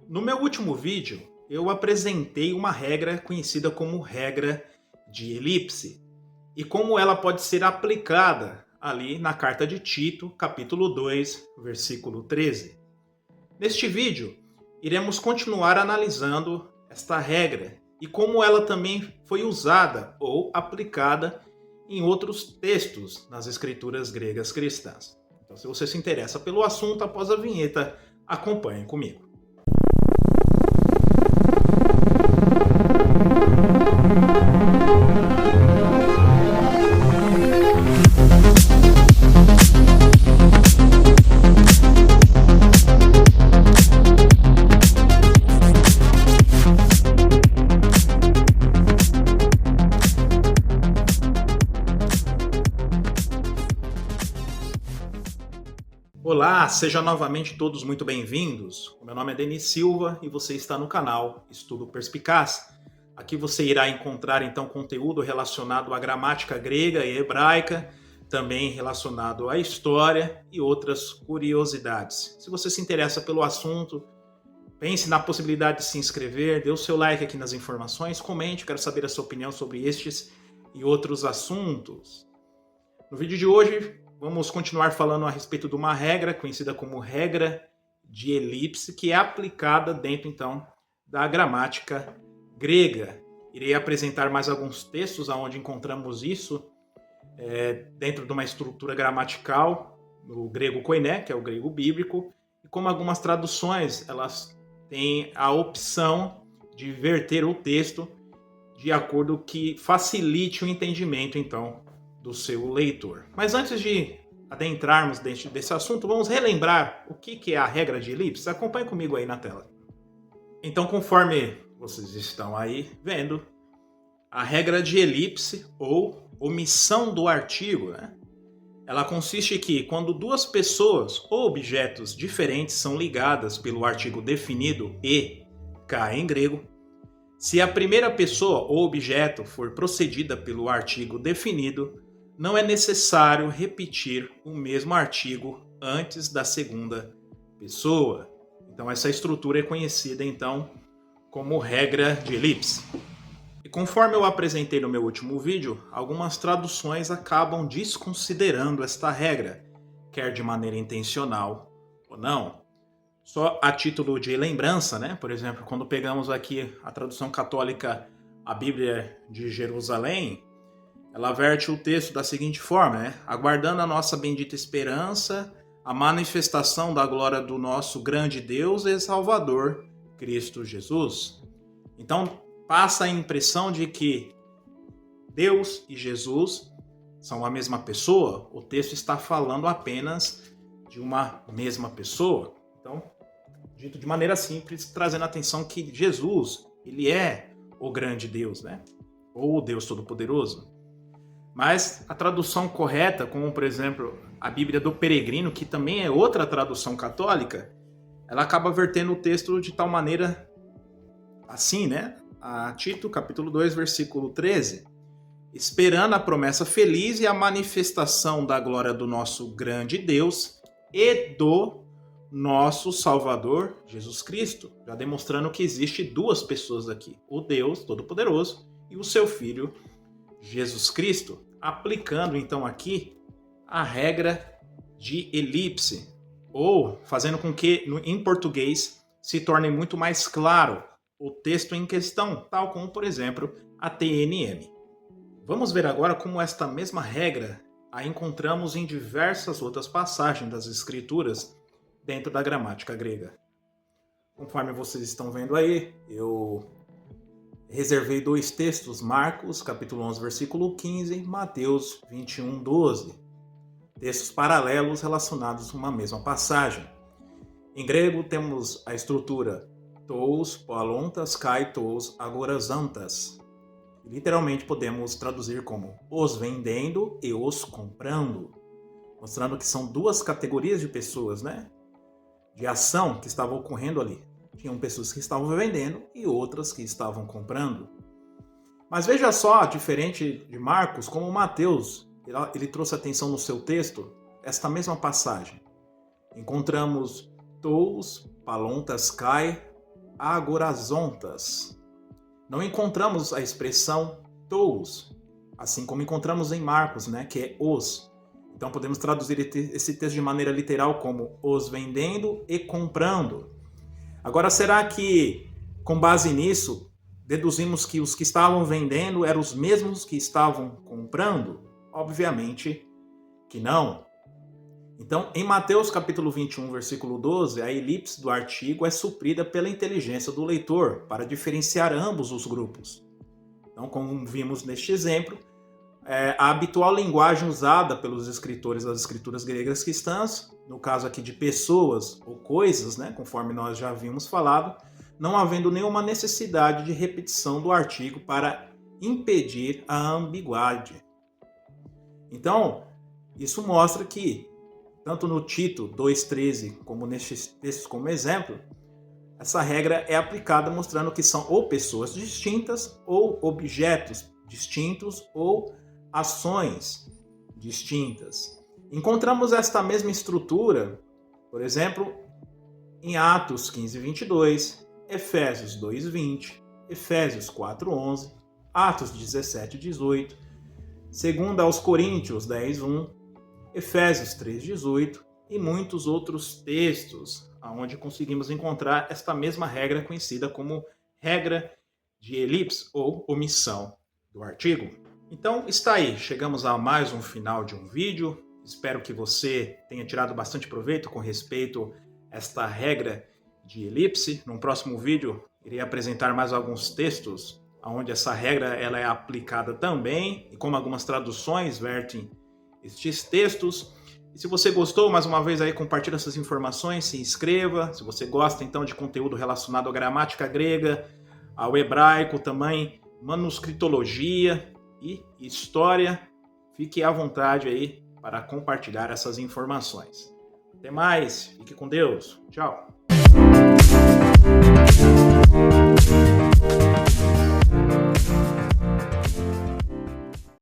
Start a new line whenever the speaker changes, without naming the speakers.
No meu último vídeo, eu apresentei uma regra conhecida como regra de elipse e como ela pode ser aplicada ali na carta de Tito, capítulo 2, versículo 13. Neste vídeo, iremos continuar analisando esta regra e como ela também foi usada ou aplicada em outros textos nas escrituras gregas cristãs. Então, se você se interessa pelo assunto, após a vinheta, acompanhe comigo. Olá, sejam novamente todos muito bem-vindos. O meu nome é Denis Silva e você está no canal Estudo Perspicaz. Aqui você irá encontrar então conteúdo relacionado à gramática grega e hebraica, também relacionado à história e outras curiosidades. Se você se interessa pelo assunto, pense na possibilidade de se inscrever, dê o seu like aqui nas informações, comente, quero saber a sua opinião sobre estes e outros assuntos. No vídeo de hoje, vamos continuar falando a respeito de uma regra conhecida como regra de elipse, que é aplicada dentro, então, da gramática grega. Irei apresentar mais alguns textos onde encontramos isso dentro de uma estrutura gramatical, no grego koiné, que é o grego bíblico, e como algumas traduções, elas têm a opção de verter o texto de acordo que facilite o entendimento, então, do seu leitor. Mas antes de adentrarmos dentro desse assunto, vamos relembrar o que é a regra de elipse. Acompanhe comigo aí na tela. Então, conforme vocês estão aí vendo, a regra de elipse ou omissão do artigo, ela consiste que quando duas pessoas ou objetos diferentes são ligadas pelo artigo definido e, cá em grego, se a primeira pessoa ou objeto for precedida pelo artigo definido, não é necessário repetir o mesmo artigo antes da segunda pessoa. Então essa estrutura é conhecida então como regra de elipse. E conforme eu apresentei no meu último vídeo, algumas traduções acabam desconsiderando esta regra, quer de maneira intencional ou não. Só a título de lembrança, por exemplo, quando pegamos aqui a tradução católica, a Bíblia de Jerusalém, ela verte o texto da seguinte forma, aguardando a nossa bendita esperança, a manifestação da glória do nosso grande Deus e Salvador, Cristo Jesus. Então, passa a impressão de que Deus e Jesus são a mesma pessoa. O texto está falando apenas de uma mesma pessoa. Então, dito de maneira simples, trazendo a atenção que Jesus, ele é o grande Deus, ou o Deus Todo-Poderoso. Mas a tradução correta, como por exemplo a Bíblia do Peregrino, que também é outra tradução católica, ela acaba vertendo o texto de tal maneira assim, a Tito, capítulo 2, versículo 13, esperando a promessa feliz e a manifestação da glória do nosso grande Deus e do nosso Salvador, Jesus Cristo, já demonstrando que existe duas pessoas aqui, o Deus Todo-Poderoso e o seu Filho, Jesus Cristo, aplicando então aqui a regra de elipse, ou fazendo com que em português se torne muito mais claro o texto em questão, tal como, por exemplo, a TNM. Vamos ver agora como esta mesma regra a encontramos em diversas outras passagens das Escrituras dentro da gramática grega. Conforme vocês estão vendo aí, eu reservei dois textos, Marcos, capítulo 11, versículo 15, Mateus 21, 12. Textos paralelos relacionados a uma mesma passagem. Em grego temos a estrutura tous, poalontas, kai, tous, agorazantas. Literalmente podemos traduzir como os vendendo e os comprando. Mostrando que são duas categorias de pessoas, de ação que estavam ocorrendo ali. Tinham pessoas que estavam vendendo e outras que estavam comprando. Mas veja só, diferente de Marcos, como Mateus, ele trouxe atenção no seu texto, esta mesma passagem. Encontramos tous, palontas, kai, agorazontas. Não encontramos a expressão tous, assim como encontramos em Marcos, né, que é os. Então podemos traduzir esse texto de maneira literal como os vendendo e comprando. Agora, será que, com base nisso, deduzimos que os que estavam vendendo eram os mesmos que estavam comprando? Obviamente que não. Então, em Mateus capítulo 21, versículo 12, a elipse do artigo é suprida pela inteligência do leitor para diferenciar ambos os grupos. Então, como vimos neste exemplo, a habitual linguagem usada pelos escritores das escrituras gregas cristãs, no caso aqui de pessoas ou coisas, né, conforme nós já havíamos falado, não havendo nenhuma necessidade de repetição do artigo para impedir a ambiguidade. Então, isso mostra que, tanto no Tito 2,13 como nestes textos como exemplo, essa regra é aplicada mostrando que são ou pessoas distintas, ou objetos distintos, ou ações distintas. Encontramos esta mesma estrutura, por exemplo, em Atos 15:22, Efésios 2:20, Efésios 4:11, Atos 17:18, 2 aos Coríntios 10:1, Efésios 3:18 e muitos outros textos, onde conseguimos encontrar esta mesma regra conhecida como regra de elipse ou omissão do artigo. Então está aí, chegamos a mais um final de um vídeo. Espero que você tenha tirado bastante proveito com respeito a esta regra de elipse. No próximo vídeo irei apresentar mais alguns textos onde essa regra ela é aplicada também e como algumas traduções vertem estes textos. E se você gostou, mais uma vez aí compartilhe essas informações, se inscreva. Se você gosta então de conteúdo relacionado à gramática grega, ao hebraico também, manuscritologia e história, fique à vontade aí para compartilhar essas informações. Até mais, fique com Deus, tchau!